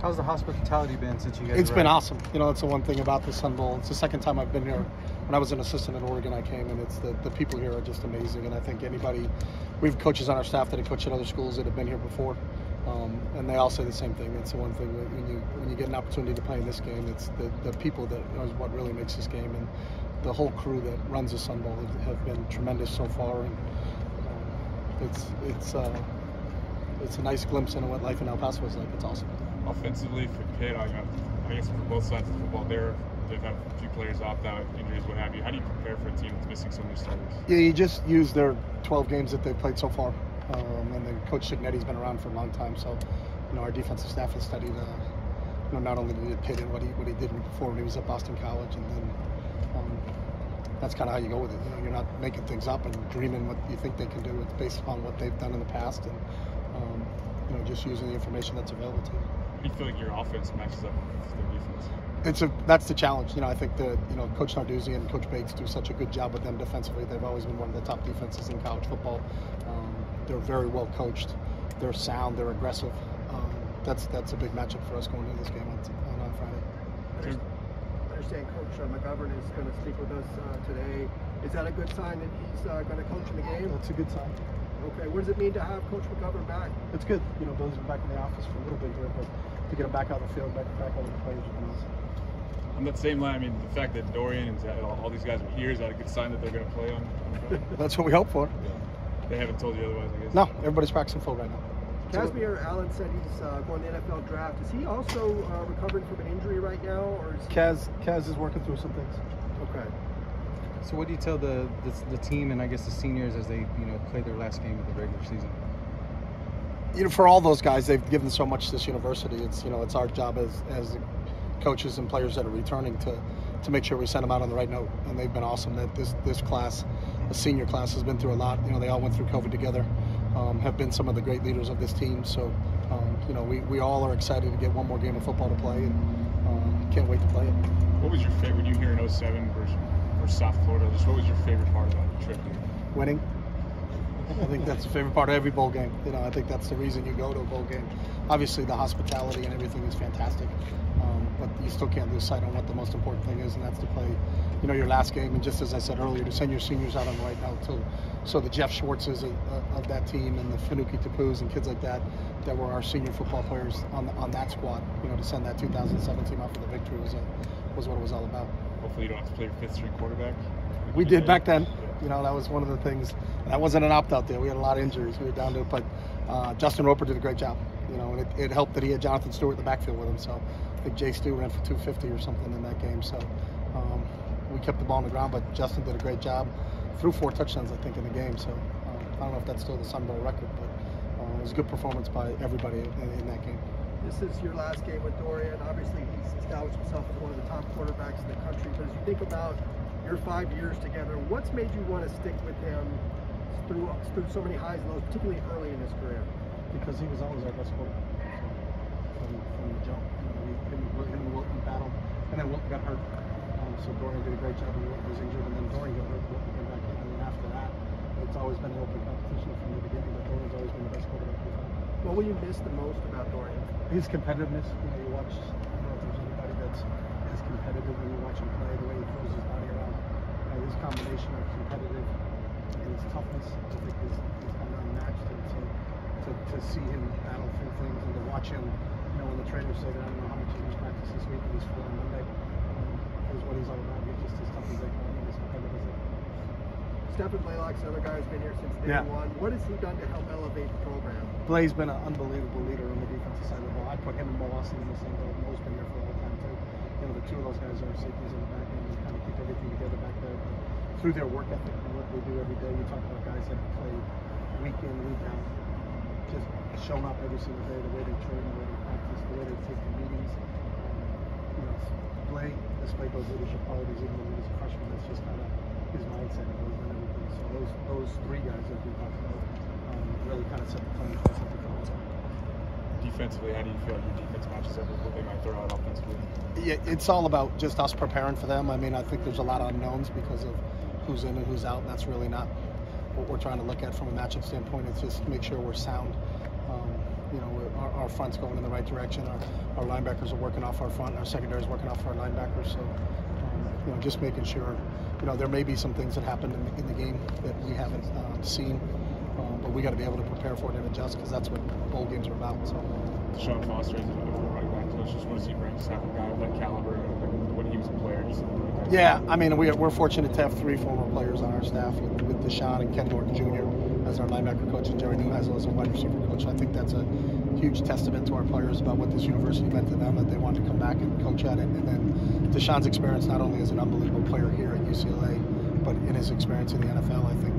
How's the hospitality been since you guys It's arrived? been awesome. You know, that's the one thing about the Sun Bowl. It's the second time I've been here. When I was an assistant at Oregon, I came, and it's the people here are just amazing. And I think we have coaches on our staff that have coached at other schools that have been here before, and they all say the same thing. It's the one thing when you get an opportunity to play in this game, it's the people that is what really makes this game, and the whole crew that runs the Sun Bowl have been tremendous so far. And it's a nice glimpse into what life in El Paso is like. It's awesome. Offensively for Pitt, I guess for both sides of the football, they've had a few players opt out, injuries, what have you. How do you prepare for a team that's missing so many starters? Yeah, you just use their 12 games that they've played so far, and then Coach Cignetti's been around for a long time, so our defensive staff has studied. Not only did Pitt and what he did before when he was at Boston College, and then that's kind of how you go with it. You're not making things up and dreaming what you think they can do. It's based upon what they've done in the past, and just using the information that's available to you. How do you feel like your offense matches up with their defense? That's the challenge. I think Coach Narduzzi and Coach Bates do such a good job with them defensively. They've always been one of the top defenses in college football. They're very well coached. They're sound. They're aggressive. That's a big matchup for us going into this game on Friday. I understand Coach McGovern is going to speak with us today. Is that a good sign that he's going to coach in the game? That's a good sign. Okay, what does it mean to have Coach McGovern back? It's good. Billy's been back in the office for a little bit here, but to get him back out of the field, back out of the players, on that same line, the fact that Dorian and all these guys are here, is that a good sign that they're going to play on? That's what we hope for. Yeah. They haven't told you otherwise, I guess. No, everybody's practicing full right now. Casimir Allen said he's going to the NFL draft. Is he also recovering from an injury right now, or is Kaz is working through some things. Okay. So what do you tell the team and I guess the seniors as they play their last game of the regular season? For all those guys, they've given so much to this university. It's our job as coaches and players that are returning to make sure we send them out on the right note. And they've been awesome. That this class, the senior class, has been through a lot. They all went through COVID together. Have been some of the great leaders of this team. So, we all are excited to get one more game of football to play, and can't wait to play it. What was your favorite? You here in 07 versus South Florida? Just what was your favorite part about the trip? Winning. I think that's the favorite part of every bowl game. I think that's the reason you go to a bowl game. Obviously, the hospitality and everything is fantastic, but you still can't lose sight on what the most important thing is, and that's to play, your last game. And just as I said earlier, to send your seniors out on the right note. So the Jeff Schwartzes of that team and the Finucci Tapus and kids like that were our senior football players on that squad. To send that 2017 out for the victory was what it was all about. Hopefully, you don't have to play your fifth-string quarterback. We did back then. That was one of the things. That wasn't an opt-out there. We had a lot of injuries. We were down to it, but Justin Roper did a great job. And it helped that he had Jonathan Stewart in the backfield with him. So I think Jay Stu ran for 250 or something in that game. So we kept the ball on the ground, but Justin did a great job. Threw 4 touchdowns, I think, in the game. So I don't know if that's still the Sun Bowl record, but it was a good performance by everybody in that game. This is your last game with Dorian. Obviously, he's established himself as one of the top quarterbacks in the country. But as you think about your 5 years together, what's made you want to stick with him through so many highs and lows, particularly early in his career? Because he was always our best quarterback from the jump. Him and Wilton battled, and then Wilton got hurt. So Dorian did a great job, and Wilton was injured, and then Dorian got hurt, Wilton came back in, and then after that, it's always been an open competition from the beginning, but Dorian's always been the best quarterback we've had. What will you miss the most about Dorian? His competitiveness. You watch, I don't know if there's anybody that's as competitive when you watch him play, the way he throws his body around. His combination of competitive and his toughness, I think, is kind of unmatched. And so to see him battle through things and to watch him, when the trainers say that, I don't know how much he's practiced this week and he's full on Monday, is what he's all about. He's just as tough as they come and as competitive as they come. Stephen Blaylock's the other guy who's been here since day one. What has he done to help elevate the program? Blay's been an unbelievable leader on the defensive side of the ball. I put him and Mo Austin in the same boat. Mo's been here for a long time too. The two of those guys are safeties in the back end and kind of keep everything together back there. But through their work ethic and what they do every day, you talk about guys that play week in, week out, just showing up every single day, the way they train, the way they practice, the way they take the meetings. Blay displayed those leadership qualities even when he was a freshman. That's just kind of his mindset and everything. So those 3 guys that we talked about really kind of set the tone for us at the college. Defensively, how do you feel like your defense matches up with what they might throw out offensively? Yeah, it's all about just us preparing for them. I think there's a lot of unknowns because of who's in and who's out, and that's really not what we're trying to look at from a matchup standpoint. It's just make sure we're sound. our front's going in the right direction. Our linebackers are working off our front, and our secondary is working off our linebackers. So, just making sure, there may be some things that happened in the game that we haven't seen, but we got to be able to prepare for it and adjust, because that's what bowl games are about. So, Sean Foster is a running back coach. Just want to see Frank just have a guy of that caliber when he was a player. Yeah, I mean, we're fortunate to have 3 former players on our staff with Deshaun and Ken Norton Jr. as our linebacker coach and Jerry Newhazel as our wide receiver coach. I think that's a huge testament to our players about what this university meant to them, that they wanted to come back and coach at it. And then Deshaun's experience, not only as an unbelievable player here at UCLA, but in his experience in the NFL, I think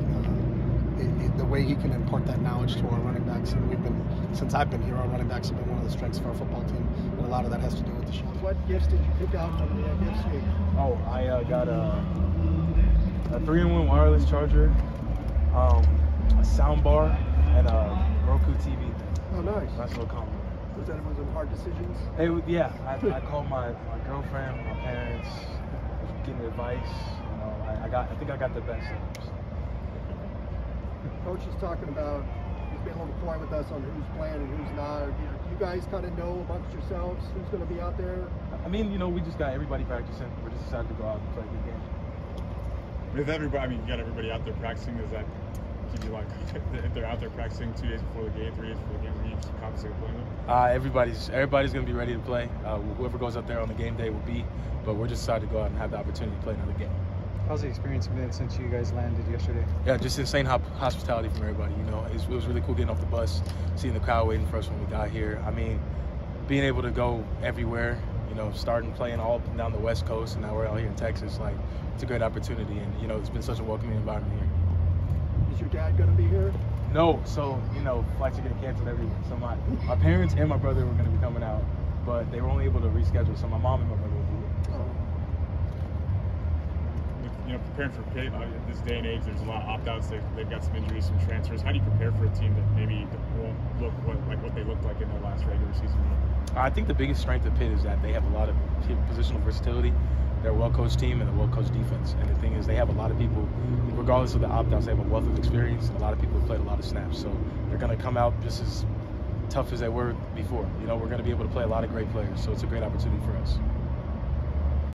the way he can impart that knowledge to our running backs, and since I've been here, our running backs have been one of the strengths of our football team, and a lot of that has to do with Deshaun. What gifts did you pick out from the gift suite? Oh, I got a 3-in-1 wireless charger, a sound bar, and a Roku TV. Oh, nice. Nice little combo. Was that one of the hard decisions? Yeah, I called my girlfriend, my parents, getting advice. I think I got the best. Coach is talking about, he's being a little quiet with us on who's playing and who's not. Do you guys kind of know amongst yourselves who's going to be out there? I mean, we just got everybody practicing. We're just decided to go out and play a good game. With everybody, you got everybody out there practicing. Does that give you if they're out there practicing 2 days before the game, 3 days before the game, are you just confident playing them? Everybody's going to be ready to play. Whoever goes up there on the game day will be, but we're just decided to go out and have the opportunity to play another game. How's the experience been since you guys landed yesterday? Yeah, just insane hospitality from everybody. It was really cool getting off the bus, seeing the crowd waiting for us when we got here. I mean, being able to go everywhere, starting playing all up and down the West Coast, and now we're out here in Texas. It's a great opportunity, and it's been such a welcoming environment here. Is your dad going to be here? No, so flights are getting canceled everywhere. So my parents and my brother were going to be coming out, but they were only able to reschedule. So my mom and my brother will be here. Oh. Preparing for Pitt, this day and age, there's a lot of opt-outs. They've got some injuries, some transfers. How do you prepare for a team that maybe won't look like what they looked like in their last regular season game? I think the biggest strength of Pitt is that they have a lot of positional versatility. They're a well-coached team and a well-coached defense. And the thing is, they have a lot of people, regardless of the opt-outs, they have a wealth of experience, and a lot of people have played a lot of snaps. So they're going to come out just as tough as they were before. We're going to be able to play a lot of great players, so it's a great opportunity for us.